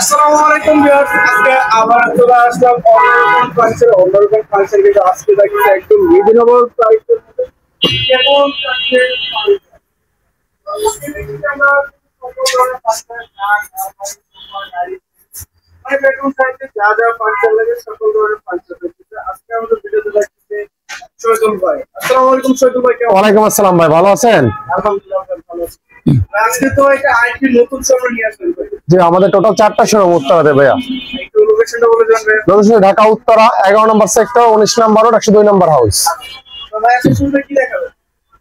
আসসালামু আলাইকুম ভিউয়ার্স, আজকে আবার চলে আসলাম অন্যরকম ফাংশন কিন্তু আজকে দেখছি একদম রিজনেবল প্রাইসের মধ্যে কেমন যাচ্ছে বেডরুম সাইজে যা যা ফাংশন লাগে সকল ধরনের ফাংশন রয়েছে। আজকে আমাদের ভিডিওতে দেখছি শহীদুল ভাই। আসসালামু আলাইকুম শহীদুল ভাই। ওয়ালাইকুম আসসালাম ভাই, ভালো আছেন? আলহামদুলিল্লাহ ভালো আছি। আজকে তো একটা আইটি নতুন শোরুম নিয়ে আসছেন ভাই। জি, আমাদের টোটাল 4টা শোরুম উত্তরাতে ভাইয়া। একটু লোকেশনটা বলে দেন ভাই। লোকেশন ঢাকা উত্তরা 11 নম্বর সেক্টর 19 নম্বর রোড 102 নম্বর হাউস। তো ভাই আজকে শুরুতে কি দেখাবেন?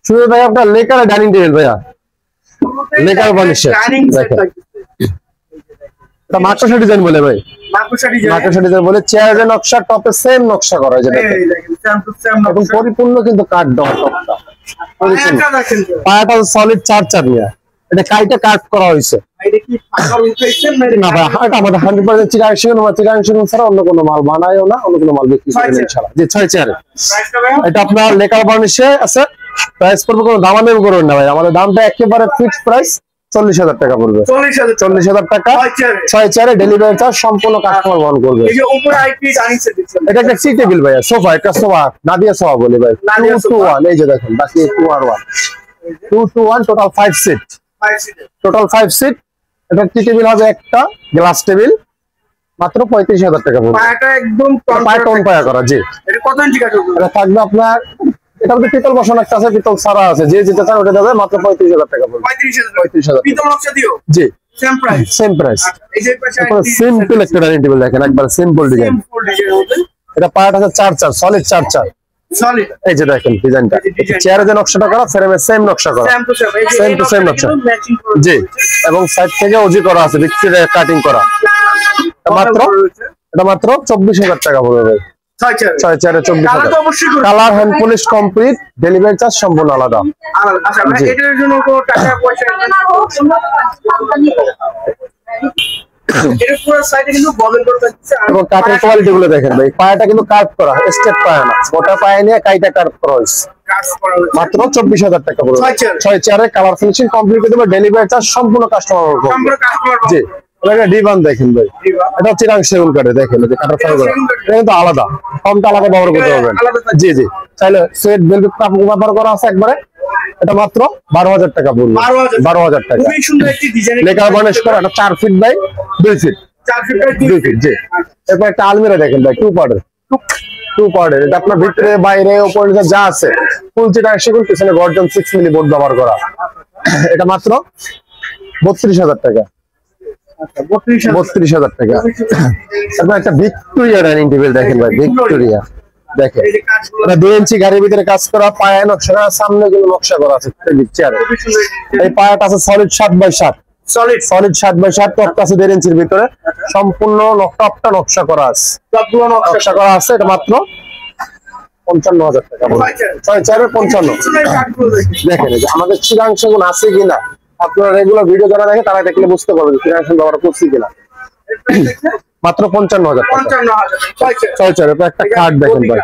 শুরু ভাই আপনার লেকার ডাইনিং টেবিল ভাইয়া, লেকার বানিশের দেখেন, এটা মাকড়সা ডিজাইন বলে ভাই, মাকড়সা ডিজাইন বলে। চেয়ারের নকশা টপে সেম নকশা করা যায় এবং পরিপূর্ণ কিন্তু কাঠ দেওয়া টপটা পরিপূর্ণ। পায়াটা সলিড 4 নিয়ে এটা কাইটা কাট করা হয়েছে। এটা কি ফাঁকার উঠাইছেন না ভাই, এটা আমাদের 100% চিরাংশন ছাড়া অন্য কোনো মাল বানায়ও না, অন্য কোনো মাল বিক্রি করে না ইনশাআল্লাহ। জি 6 চেয়ারে এটা আপনার লেকার বার্নিশে আছে। প্রাইস পড়বে কোনো দামাদামি করবেন না ভাই, আমাদের দামটা একেবারে ফিক্সড প্রাইস 40,000 টাকা পড়বে। 40,000 টাকা 6 চেয়ারে ডেলিভারি চার্জ সম্পূর্ণ কাস্টমার বহন করবে। এই যে উপরে আইপি ডাইনিং সেট দিচ্ছেন, এটা একটা টি টেবিল ভাই, সোফা, একটা সোফা নাদিয়া সোফা বলে ভাই, 2 to 1। এই যে দেখেন বাকি 2 আর 1, 2 to 1 total 5 seat, total 5 seat. এটা টি টেবিল হবে, একটা গ্লাস টেবিল, মাত্র 35,000 টাকা পড়বে। পায়াটা একদম টন পায়া করা। জি, এটা কত ইঞ্চি কাঠ হবে? এটা থাকবে আপনার, এটা মধ্যে পিতল বসানো একটা আছে, পিতল সারা আছে, যে যেটা চান ওটা দেবে, মাত্র 35,000 টাকা পড়বে। 35,000 পিতল নকশা দিও? জি সেম প্রাইস, সেম প্রাইস। এই যে পাশে সিম্পল একটা ডাইনিং টেবিল দেখেন, একবার সিম্পল ডিজাইন। এটা পায়াটা আছে 4 সলিড 4 সলিড। এই যে দেখেন ডিজাইনটা, চেয়ারে যে নকশাটা করা ফ্রেমে সেম নকশা করা, সেম টু সেম নকশা। জি, এবং সাইড থেকে ওজি করা আছে, ভিক্টোরিয়া কাটিং করা। এটা মাত্র 24,000 টাকা পড়বে ভাই। 6 চেয়ারে 24,000। Colour hand polish complete, delivery charge সম্পূর্ণ আলাদা। আচ্ছা ভাই, এটার জন্য কোনো টাকা পয়সা এর পুরো সাইডে কিন্তু বদল করে দিচ্ছে। এবং কাঠের কোয়ালিটি গুলো দেখেন ভাই, পায়াটা কিন্তু কার্ভ করা, স্টেপ পায়া না, মোটা পায়া নিয়ে কাইটা কার্ভ করা হয়েছে। মাত্র 24,000 টাকা পড়বে। 6 চেয়ারে কালার ফিনিশিং কমপ্লিট করে দেবে, ডেলিভারি চার্জ সম্পূর্ণ কাস্টমার। জি, এটা ডিভান দেখেন ভাই, এটা চিরাং সেগুন কাঠে দেখেন, এই যে কাঠের ফাইবার এটা কিন্তু আলাদা, কমটা আলাদা ব্যবহার করতে পারবেন। জি জি, চাইলে সুয়েট ভেলভেট কাপড় ব্যবহার করা আছে একবারে। এটা মাত্র 12,000 টাকা পড়বে। 12,000 টাকা। খুবই সুন্দর একটি ডিজাইন, লেকার বার্নিশ করা, এটা 4 feet by 2 feet. 4 feet by 2 feet. জি, এরপর একটা আলমিরা দেখেন ভাই, 2 পার্টের। এটা আপনার ভিতরে বাইরে উপরে যা আছে ফুল চিটাং সেগুন, পিছনে গর্জন 6 মিলি বোর্ড ব্যবহার করা। এটা মাত্র 32,000 টাকা। 32,000 টাকা। তারপর একটা ভিক্টোরিয়া ডাইনিং টেবিল দেখেন ভাই, ভিক্টোরিয়া দেখেন, এটা 2 ইঞ্চি গাড়ির ভিতরে কাজ করা, পায়া নকশা, সামনে গুলো নকশা করা আছে চেয়ারে। এই পায়াটা আছে সলিড 7x7, সলিড 7x7, টপটা আছে 1.5 ইঞ্চির ভিতরে, সম্পূর্ণ টপটা নকশা করা আছে, সবগুলো নকশা করা আছে। এটা মাত্র 55,000 টাকা। 6 চেয়ারে 55। দেখেন এই যে আমাদের চিরাংশ গুণ আছে কিনা, আপনারা রেগুলার ভিডিও যারা দেখে তারা দেখলে বুঝতে পারবেন চিরাংশ ব্যবহার করছি কিনা। মাত্র 55,000 টাকা। 6 চেয়ারে একটা কাঠ দেখেন ভাই,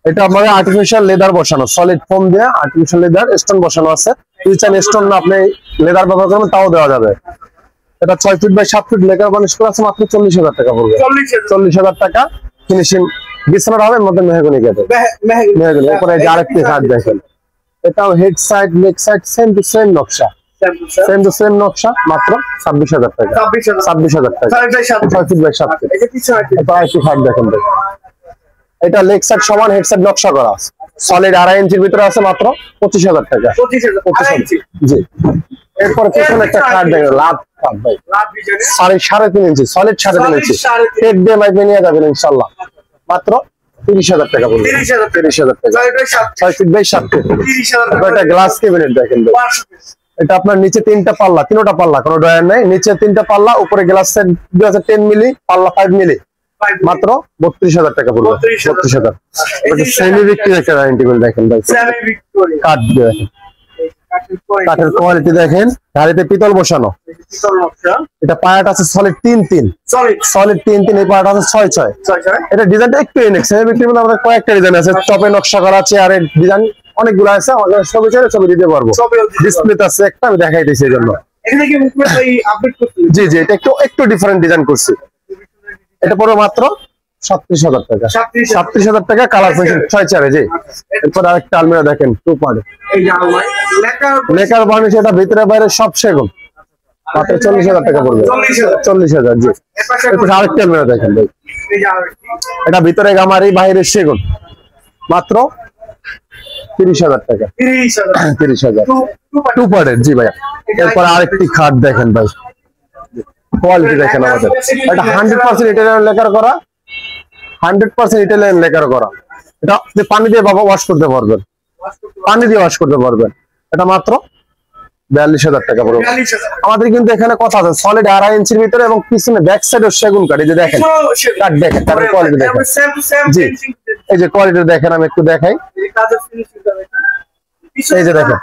এটা আমাদের আর্টিফিশিয়াল লেদার বসানো, সলিড ফোম দিয়ে আর্টিফিশিয়াল লেদার স্টোন বসানো আছে। যদি চান স্টোন না আপনি লেদার ব্যবহার করবেন তাও দেওয়া যাবে। এটা 6 feet by 7 feet lacquer varnish করা আছে, মাত্র 40,000 টাকা পড়বে। 40,000 টাকা ফিনিশিং। বিছানার হবে মধ্যে মেহগনি কাঠের, মেহগনি। উপরে যে আরেকটি কাঠ দেখেন, এটাও head side leg side same to same নকশা, সেম টু সেম নকশা, মাত্র 26,000 টাকা। 26,000 টাকা। 6 ফিট বাই 7 ফিট। এটা আরেকটি কাঠ দেখেন ভাই, এটা লেগ সাইড সমান, হেড সাইড নকশা করা আছে, সলিড 2.5 ইঞ্চির ভিতরে আছে, মাত্র 25,000 টাকা। 25,000। জি, এরপর পিছনে একটা কাঠ দেখেন, লাভ কাঠ ভাই, 3.5 ইঞ্চি, সলিড 3.5 ইঞ্চি, টেপ দিয়ে মাইপে নিয়ে যাবেন ইনশাআল্লাহ। মাত্র 30,000 টাকা পড়বে। 30,000 টাকা। 6 ফিট বাই 7 ফিট। এটা গ্লাস ক্যাবিনেট দেখেন ভাই, এটা আপনার নিচে 3টা পাল্লা, 3টা পাল্লা, কোনো ডয়ার নাই, নিচে 3টা পাল্লা, উপরে গ্লাস সেট 10 মিলি, পাল্লা 5 মিলি, মাত্র 32,000 টাকা পড়বে। 32,000। এটা সেমি ভিক্টোরিয়া একটা ডাইনিং টেবিল দেখেন ভাই, কাঠ দেখেন, কাঠের কোয়ালিটি দেখেন, গাড়িতে পিতল বসানো, এটা পায়াটা আছে সলিড 3-3, সলিড 3-3। এই পায়াটা আছে 6-6। এটা ডিজাইনটা একটু ইউনিক, সেমি ভিক্টোরিয়া আমাদের কয়েকটা ডিজাইন আছে, টপে নকশা করা আছে, আর ডিজাইন অনেকগুলো আছে, ছবি চাইলে ছবি দিতে পারবো। ডিসপ্লেতে আছে একটা, আমি দেখাই দিচ্ছি এই জন্য। এখানে কি মুখে এই আপডেট করতে? জি জি, এটা একটু ডিফারেন্ট ডিজাইন করছি। এটা পড়বে মাত্র 37,000 টাকা। 37,000 টাকা, কালার পেন্সিল 6 চারে। জি, এরপর আরেকটা আলমিরা দেখেন 2 পার্ট। এই যে আলমারি লেকার বানিশ, এটা ভিতরে বাইরে সব সেগুন, মাত্র 40,000 টাকা পড়বে। 40,000। জি, এরপর আরেকটা আলমিরা দেখেন ভাই, এই যে আরেকটি এটা ভিতরে গামারি বাইরে সেগুন, মাত্র 30,000 টাকা। 30,000 2 পার্টের। জি ভাইয়া, এরপর আরেকটি খাট দেখেন ভাই, কোয়ালিটি দেখেন আমাদের। এটা 100% ইটালিয়ান লেকার করা, 100% ইটালিয়ান লেকার করা। এটা আপনি পানি দিয়ে বাবা ওয়াশ করতে পারবেন, পানি দিয়ে ওয়াশ করতে পারবেন। এটা মাত্র 42,000 টাকা পড়বে। আমাদের কিন্তু এখানে কথা আছে সলিড 2.5 ইঞ্চির ভিতরে এবং পিছনে ব্যাক সাইডে সেগুন কাঠ। এই যে দেখেন কাঠ, দেখেন কাঠের কোয়ালিটি দেখেন। জি, এই যে কোয়ালিটি দেখেন, আমি একটু দেখাই। এই যে দেখেন,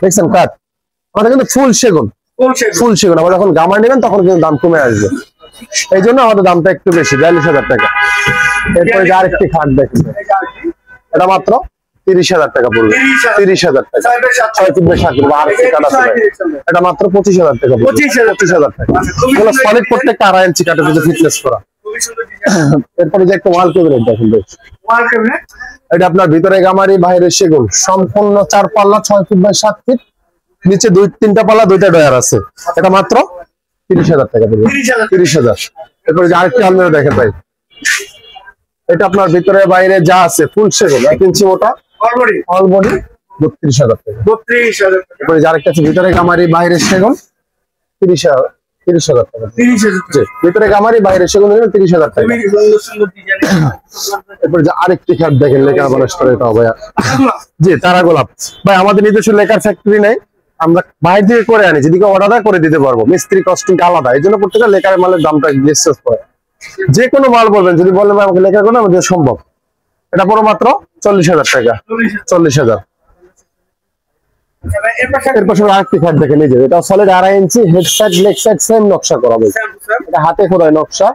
দেখছেন কাঠ আমাদের কিন্তু ফুল সেগুন, ফুল সেগুন। আবার যখন গামার নেবেন তখন কিন্তু দাম কমে আসবে, এই জন্য আমাদের দামটা একটু বেশি, 42,000 টাকা। এরপরে যে আরেকটি খাট দেখেন, এটা মাত্র 30,000 টাকা পড়বে। 30,000 টাকা, 6 ফিট বাই 7 ফিট। আরেকটি কাঠ আছে, এটা মাত্র 25,000 টাকা পড়বে। 25,000 টাকা। এগুলো সলিড প্রত্যেকটা 2.5 ইঞ্চি কাঠের ভিতরে ফিটনেস করা। এরপরে যে একটা ওয়াল ক্যাবিনেট দেখেন, এটা আপনার ভিতরে গামারি বাইরে সেগুন, সম্পূর্ণ 4 পাল্লা, 6 ফিট বাই 7 ফিট, নিচে 2-3টা পাল্লা, 2টা ডয়ার আছে। এটা মাত্র 30,000 টাকা পড়বে। 30,000। এরপরে যে আরেকটি আলমিরা দেখেন ভাই, এটা আপনার ভিতরে বাইরে যা আছে ফুল সেগুন, 1 ইঞ্চি মোটা, অল বডি, 32,000 টাকা। 32,000 টাকা। এরপরে যে আরেকটা আছে ভিতরে গামারি বাইরে সেগুন, 30,000 টাকা। জি, ভিতরে গামারি বাইরে সেগুন 30,000 টাকা। এরপরে যে আরেকটি খাট দেখেন, লেকার বানাস করে, এটা ভাইয়া। জি, তারা গোলাপ ভাই, আমাদের নিজস্ব লেকার ফ্যাক্টরি নেই, আমরা বাইরে থেকে করে আনি, যদি অর্ডার করে দিতে পারবো। মিস্ত্রি কস্টিংটা আলাদা, এই জন্য প্রত্যেকটা লেকারের মালের দামটা ডিসকাস করে। যে কোনো মাল বলবেন, যদি বলেন আমাকে লেকার করে আমাদের সম্ভব। এটা পুরো মাত্র 40,000 টাকা। 40,000। এরপর আরেকটি খাট দেখেন, এই যে এটা solid 2.5 inch, head side leg side same নকশা করা হবে। এটা হাতে খোদাই নকশা,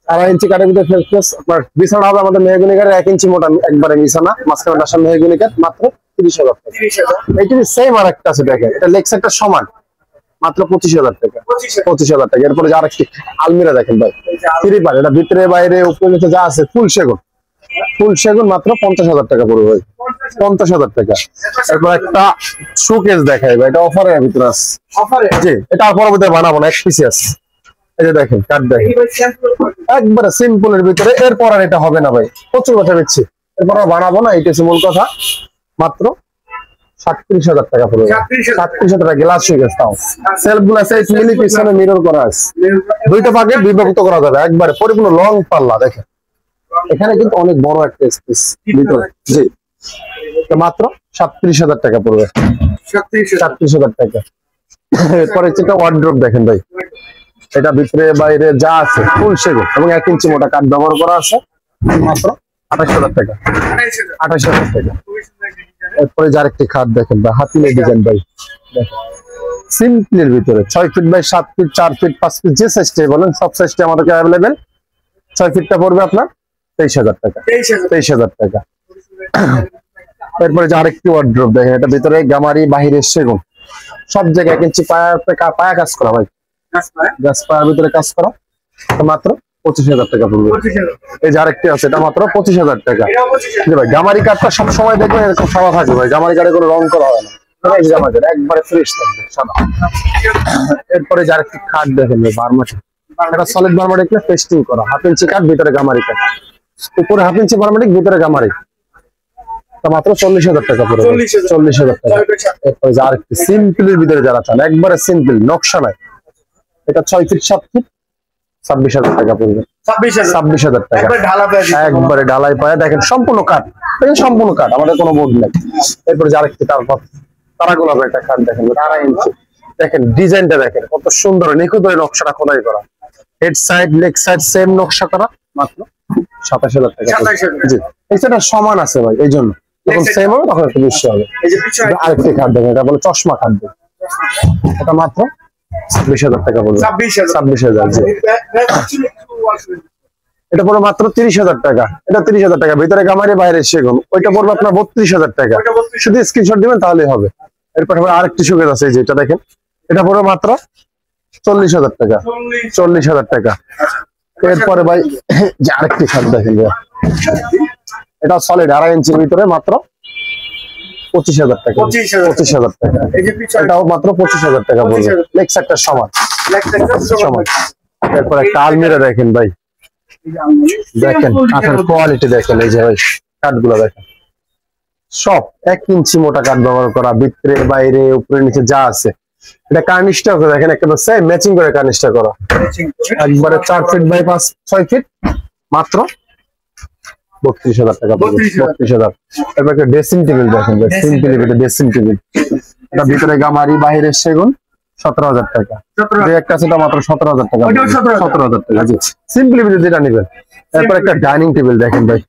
2.5 ইঞ্চি কাঠের ভিতরে ফেস। আপনার বিছানা হবে আমাদের মেহগনি কাঠের 1 ইঞ্চি মোটা একবারে বিছানা, মাঝখানে আসা মেহগনি কাঠ, মাত্র 30,000 টাকা। এইটার সেম আরেকটা আছে দেখেন, এটা লেগ সাইডটা সমান, মাত্র 25,000 টাকা। 25,000 টাকা। এরপরে যে আরেকটি আলমিরা দেখেন ভাই, 3 পার, এটা ভিতরে বাইরে উপরে নিচে যা আছে ফুল সেগুন, ফুল সেগুন, মাত্র 50,000 টাকা পড়বে ভাই। 50,000 টাকা। এরপর একটা শোকেস দেখাই ভাই, এটা অফারের ভিতরে আছে। জি, এটা পরবর্তীতে বানাবো না, 1 পিসি আছে। এই যে দেখেন কাঠ দেখেন, একবারে সিম্পলের ভিতরে। এরপর আর এটা হবে না ভাই, প্রচুর কথা দিচ্ছি, এরপর আর বানাবো না, এইটা হচ্ছে মূল কথা। মাত্র 37,000 টাকা পড়বে। 37,000 টাকা। গ্লাস শোকেস, তাও সেলফ গুলো আছে, মিলি পিছনে মিরর করা আছে, 2টা ভাগে বিভক্ত করা যাবে, একবারে পরিপূর্ণ লং পাল্লা দেখেন। এখানে কিন্তু অনেক বড় একটা স্পেস ভিতরে। জি, মাত্র 37,000 টাকা পড়বে। 37,000 টাকা। এরপরে যেটা ওয়ার্ড্রপ দেখেন ভাই, এটা ভিতরে বাইরে যা আছে ফুল সেগুন এবং 1 ইঞ্চি মোটা কাঠ ব্যবহার করা আছে, মাত্র 28,000 টাকা। 28,000 টাকা। এরপরে যার একটি খাট দেখেন ভাই, হাতিলের ডিজাইন ভাই, দেখেন সিম্পলের ভিতরে 6 feet by 7 feet, 4 feet, 5 feet, যে সাইজটাই বলেন সব সাইজটা আমাদের অ্যাভেলেবেল। 6 ফিটটা পড়বে আপনার 23,000 টাকা। 23,000 টাকা। এরপরে যে আরেকটি ওয়ার্ড্রপ দেখেন, এটা ভিতরে গামারি বাহিরে সেগুন, সব জায়গায় 1 ইঞ্চি পায়া কাজ করা ভাই, গাছ পায়ার ভিতরে কাজ করা, মাত্র 25,000 টাকা পড়বে। এই যে আরেকটি আছে, এটা মাত্র 25,000 টাকা। ভাই গামারি কাঠটা সবসময় দেখবেন এরকম সাদা থাকবে ভাই, গামারি কাঠে কোনো রং করা হয় না, একবারে ফ্রেশ থাকবে সাদা। এরপরে যে আরেকটি খাট দেখেন ভাই, বার্মাটি, এটা সলিড বার্মাটিক পেস্টিং করা, 1/2 ইঞ্চি কাঠ, ভিতরে গামারি কাঠ, উপরে 1/2 ইঞ্চি বার্মাটিক, ভিতরে গামারি, মাত্র 40,000 টাকা পড়বে। 40,000 টাকা। এরপরে যে আরেকটি সিম্পলের ভিতরে যারা চান, একবারে সিম্পল নকশা নাই, এটা 6 ফিট 7 ফিট, 26,000 টাকা পড়বে। 26,000 টাকা। একবারে ঢালাই পায়া দেখেন, সম্পূর্ণ কাঠ, দেখেন সম্পূর্ণ কাঠ, আমাদের কোনো বোর্ড নেই। এরপরে যে আরেকটি তারপর তারা গোলাপের একটা কাঠ দেখেন, 2.5 ইঞ্চি, দেখেন ডিজাইনটা দেখেন কত সুন্দর, নিখুঁত নকশাটা খোদাই করা, head side leg side same নকশা করা, মাত্র 27,000 টাকা। জি, এটা সমান আছে ভাই, এই জন্য যখন সেম হবে তখন একটু বেশি হবে। আরেকটি খাট দেখেন, এটা বলে চশমা খাট, এটা মাত্র 26,000 টাকা পড়বে। 26,000। জি, এটা পড়বে মাত্র 30,000 টাকা। এটা 30,000 টাকা, ভিতরে গামারি বাইরে সেগুন, ওইটা পড়বে আপনার 32,000 টাকা। শুধু স্ক্রিনশট দিবেন তাহলেই হবে। এরপর আরেকটি শোকেস আছে, যেটা দেখেন এটা পড়বে মাত্র 40,000 টাকা। 40,000 টাকা। এরপরে ভাই যে আরেকটি খাট দেখেন ভাই, এটা সলিড 2.5 ইঞ্চির ভিতরে মাত্র 25,000 টাকা। 25,000 টাকা। এটাও মাত্র 25,000 টাকা পড়বে। লেগ সাইডটা সমান। সমান। এরপরে একটা আলমিরা দেখেন ভাই, দেখেন কাঠের কোয়ালিটি দেখেন, এই যে ভাই কাঠগুলো দেখেন সব 1 ইঞ্চি মোটা কাঠ ব্যবহার করা, ভিতরে বাইরে উপরে নিচে যা আছে। এটা কার্নিশটা দেখেন একেবারে সেম ম্যাচিং করে কার্নিশটা করা, একবারে 4 ফিট বাই 6 ফিট মাত্র 32,000 টাকা। 32,000। এরপর একটা ড্রেসিং টেবিল দেখেন ভাই, সিম্পলি একটা ড্রেসিং টেবিল, এটা ভিতরে গামারি বাইরে সেগুন, 17,000 টাকা। যে একটা সেটা মাত্র 17,000 টাকা। 17,000 টাকা জি, সিম্পলি যেটা নেবেন। এরপর একটা ডাইনিং টেবিল দেখেন ভাই,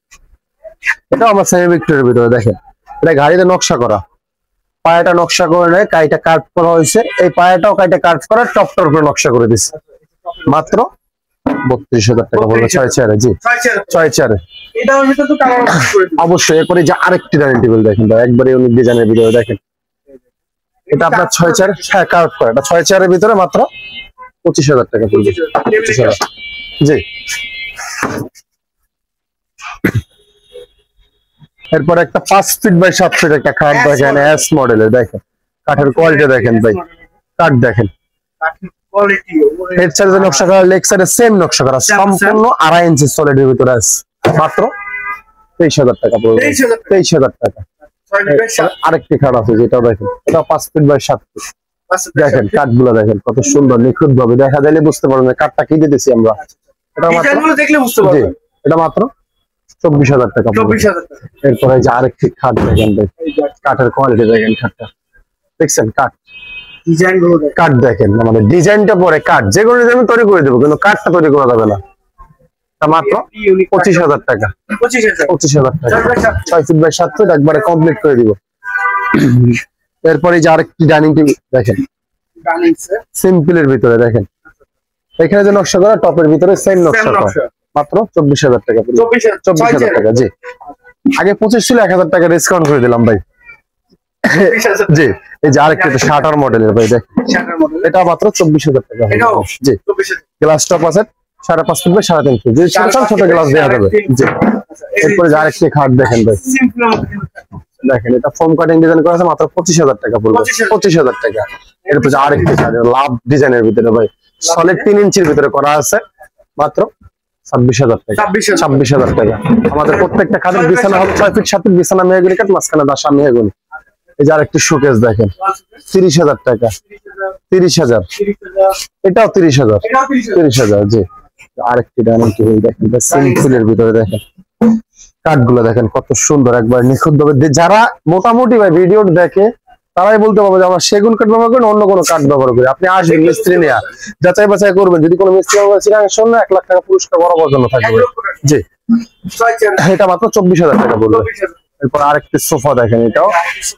এটা আমার সেমি ভিক্টরের ভিতরে দেখেন, এটা গাড়িতে নকশা করা, পায়াটা নকশা করে নেয়, কাইটা কাট করা হয়েছে, এই পায়াটাও কাইটা কাট করা, টপটার উপরে নকশা করে দিচ্ছে মাত্র 32,000 টাকা বলবো। 6 চেয়ারে জি, 6 চেয়ারে অবশ্যই। এরপরে যে আরেকটি ডাইনিং টেবিল দেখেন ভাই, একবারে ইউনিক ডিজাইনের ভিতরে দেখেন, এটা আপনার 6 চেয়ার, হ্যাঁ কাট করা, এটা 6 চেয়ারের ভিতরে মাত্র 25,000 টাকা পড়বে। 25,000 জি। এরপর একটা 5 ফিট বাই 7 ফিট একটা খাট দেখেন, এস মডেলের দেখেন, কাঠের কোয়ালিটি দেখেন ভাই, কাঠ দেখেন, হেড সাইডে নকশা করা, লেগ সাইডে সেম নকশা করা, সম্পূর্ণ 2.5 ইঞ্চি সলিডের ভিতরে আছে মাত্র 23,000 টাকা পড়বে। 23,000 টাকা। আরেকটি খাট আছে যেটা দেখেন, এটা 5 ফিট বাই 7 ফিট দেখেন, কাঠগুলো দেখেন কত সুন্দর নিখুঁত ভাবে, দেখা যাইলে বুঝতে পারবেন কাঠটা কি দিতেছি আমরা। এটা মাত্র দেখলে বুঝতে পারবেন, এটা মাত্র 24,000 টাকা। 24,000 টাকা। এরপরে যে আরেকটি খাট দেখেন ভাই, কাঠের কোয়ালিটি দেখেন, খাটটা দেখছেন, কাঠ ডিজাইন গুলো কাঠ দেখেন, আমাদের ডিজাইনটা পরে কাঠ, যে কোনো ডিজাইন তৈরি করে দেবো, কিন্তু কাঠটা তৈরি করা যাবে না। মাত্র 25,000 টাকা। 25,000 টাকা। 6 ফিট বাই 7 ফিট একবারে কমপ্লিট করে দিব। এরপরে যে আরেকটি ডাইনিং টেবিল দেখেন, সিম্পলের ভিতরে দেখেন, এখানে যে নকশা করা, টপের ভিতরে সেম নকশা করা, মাত্র 24,000 টাকা। 24,000 টাকা জি। আগে 25 ছিল, 1,000 টাকা ডিসকাউন্ট করে দিলাম ভাই জি। এই যে আরেকটা শাটার মডেলের ভাই দেখেন, এটা মাত্র 24,000 টাকা জি। গ্লাস টপ আছে 5.5 ফিট বাই 3.5 ফিট, যে ছোট গ্লাস দেওয়া যাবে জি। এরপরে যে আরেকটি খাট দেখেন ভাই, দেখেন এটা ফোম কাটিং ডিজাইন করা আছে, মাত্র 25,000 টাকা পড়বে। 25,000 টাকা। এরপর যে আরেকটি খাট লাভ ডিজাইনের ভিতরে ভাই, সলিড 3 ইঞ্চির ভিতরে করা আছে, মাত্র 26,000 টাকা। 26,000 টাকা। আমাদের প্রত্যেকটা খাটের বিছানা হবে 6 ফিট 7 ফিট বিছানা, মেহগনি কাঠ, মাঝখানে দাসা মেহগনি। এই যে আরেকটি শোকেস দেখেন, 30,000 টাকা। 30,000। এটাও 30,000। 30,000 জি। আরেকটি ডাইনিং টেবিল দেখেন, সিম্পলের ভিতরে দেখেন, কাঠগুলো দেখেন কত সুন্দর, একবার নিখুঁত ভাবে। যারা মোটামুটি ভাই ভিডিও দেখে তারাই বলতে পারবে যে আমরা সেগুন কাঠ ব্যবহার করি, অন্য কোনো কাঠ ব্যবহার করি। আপনি আসবেন মিস্ত্রি নিয়ে যাচাই বাছাই করবেন, যদি কোনো মিস্ত্রি শোন না, 1 লাখ টাকা পুরস্কার বরাবর জন্য থাকবে জি। এটা মাত্র 24,000 টাকা পড়বে। এরপর আরেকটি সোফা দেখেন, এটাও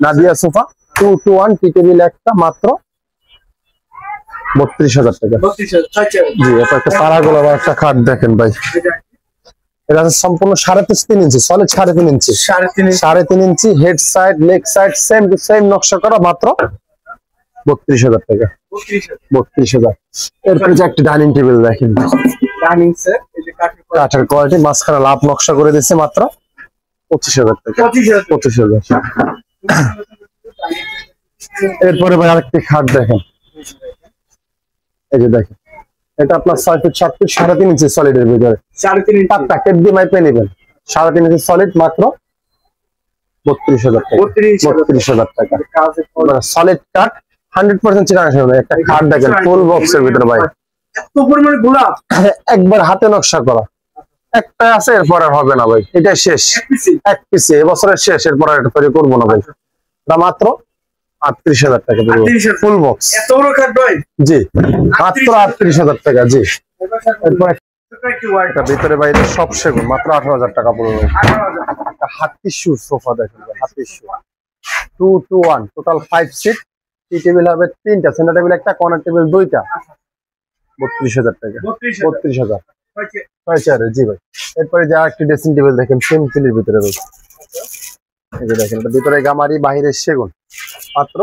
নাদিয়া সোফা 2-to-1 টি টেবিল একটা, মাত্র 32,000 টাকা জি। এরপর একটা পাড়াগোলা বা একটা খাট দেখেন ভাই, এটা সম্পূর্ণ 3.5 inch solid, 3.5 inch, 3.5 inch head side leg side same to same নকশা করা, মাত্র 32,000 টাকা। 32,000। এরপরে যে একটা ডাইনিং টেবিল দেখেন, কাঠের কোয়ালিটি, মাঝখানে লাভ নকশা করে দিচ্ছে, মাত্র 25,000 টাকা। 25,000। এরপরে ভাই আরেকটি খাট দেখেন, এই যে দেখেন, এটা আপনার 6 ফিট 7 ফিট 3.5 ইঞ্চি সলিডের ভিতরে, 3.5 পাক্কা টেপ দিয়ে মাইপে নেবেন, 3.5 ইঞ্চি সলিড, মাত্র 32,000 টাকা। 32,000 টাকা। সলিড কাঠ 100% চিটাগাং সেগুন। একটা খাট দেখেন ফুল বক্সের ভিতরে ভাই, এত পরিমাণে গোলাপ, একবার হাতে নকশা করা, একটা আছে এরপর আর হবে না ভাই, এটা শেষ, এক পিসে এবছরের শেষ, এরপর আর এটা তৈরি করবো না ভাই। এটা মাত্র 38,000 টাকা ফুল বক্স, এত বড় খাট ভাই জি, মাত্র 38,000 টাকা জি। এরপর এটা ভিতরে বাইরে সব সেগুন, মাত্র 18,000 টাকা পড়বে। একটা হাতি শু সোফা দেখেন, হাতি শু 2-to-1 টোটাল 5 সিট, টি টেবিল হবে 3টা, সেন্টার টেবিল একটা, কর্নার টেবিল 2টা, 32,000 টাকা। 32,000 জি ভাই। এরপরে যে আরেকটি ড্রেসিং টেবিল দেখেন, সিম্পলের ভিতরে ভাই, এই যে দেখেন, এটা ভিতরে গামারি বাইরে সেগুন, মাত্র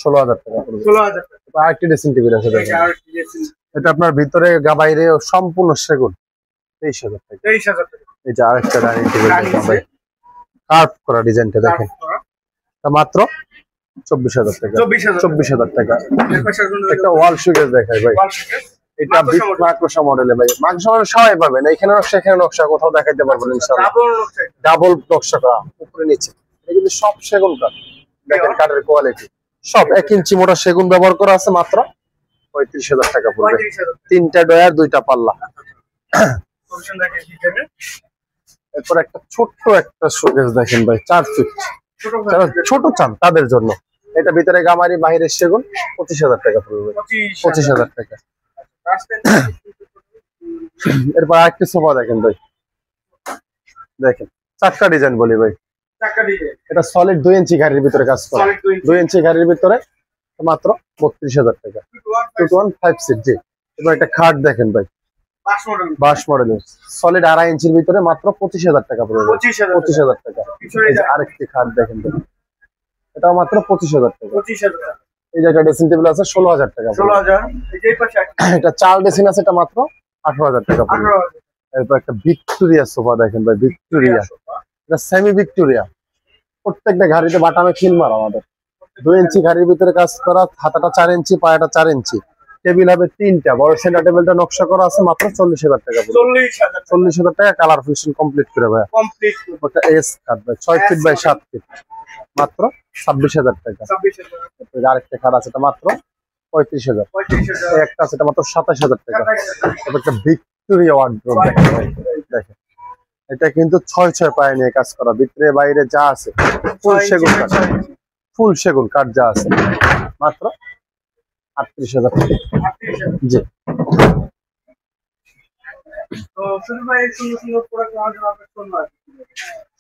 16,000 টাকা পড়বে। 16,000 টাকা। আরেকটি ড্রেসিং টেবিল আছে এই যে দেখেন, আরেকটি ড্রেসিং এটা আপনার ভিতরে বাইরে সম্পূর্ণ সেগুন, 23,000 টাকা। 23,000 টাকা। এই যে আরেকটা ডাইনিং টেবিল ডাইনিং দেখেন ভাই, কার্ভ করা ডিজাইনটা দেখেন, এটা মাত্র 24,000 টাকা। 24,000 টাকা। একটা ওয়াল শোকেস দেখাই ভাই, এটা বিগ মাকড়সা মডেলে ভাই, মাকড়সা মডেল সবাই পাবেন, এখানে নকশা এখানে নকশা, কোথাও দেখাইতে পারবেন ইনশাআল্লাহ। ডাবল নকশা করা উপরে নিচে, এটা কিন্তু সব সেগুন কাঠ, দেখেন কাঠের কোয়ালিটি সব 1 ইঞ্চি মোটা সেগুন ব্যবহার করা আছে, মাত্র 35,000 টাকা পড়বে। 3টা ডয়ার 2টা পাল্লা। এরপর একটা ছোট্ট একটা শোকেস দেখেন ভাই, 4 ফিট, যারা ছোট চান তাদের জন্য। এটা ভিতরে গামারি, বাইরের সেগুন, 25,000 টাকা পড়বে। 25,000 টাকা। এরপর আরেকটি সোফা দেখেন ভাই, দেখেন চারটা ডিজাইন বলি ভাই, এটা সলিড 2 ইঞ্চি গাড়ির ভিতরে কাজ করা, 2 ইঞ্চি গাড়ির ভিতরে মাত্র 32,000 টাকা। 215 সিট। জি। এবার একটা খাট দেখেন ভাই, বাস মডেলের সলিড 2.5 ইঞ্চির ভিতরে মাত্র 25,000 টাকা পড়বে। 25,000 টাকা। এই যে আরেকটি খাট দেখেন ভাই, এটাও মাত্র 25,000 টাকা। এই যে একটা ড্রেসিং টেবিল আছে 16,000 টাকা। 16,000। এই যে পাশে এটা 4 ড্রেসিং আছে, এটা মাত্র 18,000 টাকা পড়বে। 18,000। এরপর একটা ভিক্টোরিয়া সোফা দেখেন ভাই, ভিক্টোরিয়া, এটা সেমি ভিক্টোরিয়া, প্রত্যেকটা গাড়িতে বাটামে খিল মারা আমাদের। 2 ইঞ্চি গাড়ির ভিতরে কাজ করা, হাতাটা 4 ইঞ্চি, পায়াটা 4 ইঞ্চি, টেবিল হবে 3টা, বড় সেন্টার টেবিলটা নকশা করা আছে, মাত্র 40,000 টাকা পড়বে। 40,000 টাকা কালার ফিনিশিং কমপ্লিট করে ভাই। কমপ্লিট। ওটা এস কাট ভাই, 6 ফিট বাই 7 ফিট, মাত্র 26,000 টাকা। 26,000। এরপর আরেকটা খাট আছে, এটা মাত্র 35,000। 35,000। এই একটা আছে, এটা মাত্র 27,000 টাকা। এরপর একটা ভিক্টোরিয়া ওয়ার্ডরোব দেখেন, এটা কিন্তু 6 পায়ে নিয়ে কাজ করা, ভিতরে বাইরে যা আছে ফুল সেগুন কাঠ, ফুল সেগুন কাঠ যা আছে, মাত্র 38,000 টাকা। জি। তো শুধু ভাই সুন্দর সুন্দর প্রোডাক্ট নেওয়ার জন্য আপনার ফোন নাম্বার।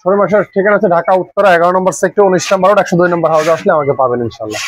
শোরুম আসার ঠিকানা আছে ঢাকা উত্তরা 11 নম্বর সেক্টর 19 নম্বর রোড 102 নম্বর হাউসে আসলে আমাকে পাবেন ইনশাআল্লাহ।